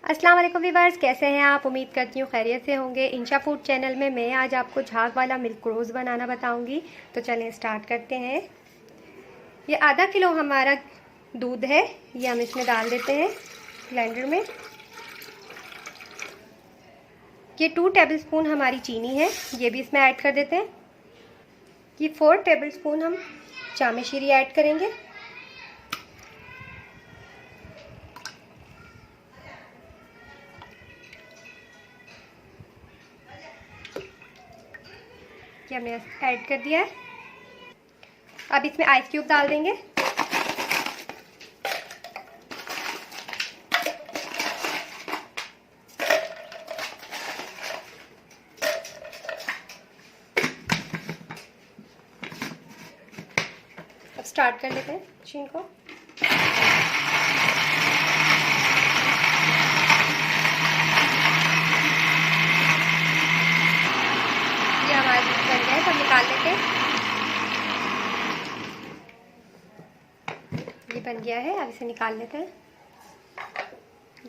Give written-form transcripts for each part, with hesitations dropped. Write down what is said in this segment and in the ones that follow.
अस्सलाम वालेकुम व्यूअर्स, कैसे हैं आप। उम्मीद करती हूँ खैरियत से होंगे। इंशा फूड चैनल में मैं आज आपको झाग वाला मिल्क रोज़ बनाना बताऊंगी। तो चलें स्टार्ट करते हैं। ये आधा किलो हमारा दूध है, ये हम इसमें डाल देते हैं ब्लेंडर में। ये 2 टेबलस्पून हमारी चीनी है, ये भी इसमें ऐड कर देते हैं। ये 4 टेबलस्पून हम जामे शीरी ऐड करेंगे। ये हमने ऐड कर दिया है। अब इसमें आइस क्यूब डाल देंगे। अब स्टार्ट कर लेते हैं मशीन को। ये हमारा दूध बन गया है, तो निकाल लेते हैं। ये बन गया है, अब इसे निकाल लेते हैं।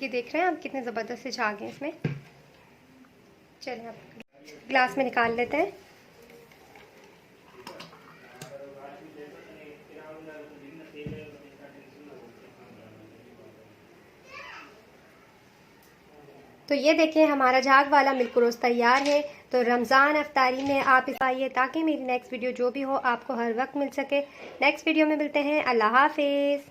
ये देख रहे हैं आप कितने ज़बरदस्त से झाग हैं इसमें। चलिए अब ग्लास में निकाल लेते हैं। तो ये देखें हमारा झाग वाला मिल्क रोज़ तैयार है। तो रमज़ान अफ्तारी में आप इस आइए ताकि मेरी नेक्स्ट वीडियो जो भी हो आपको हर वक्त मिल सके। नेक्स्ट वीडियो में मिलते हैं। अल्लाह हाफिज़।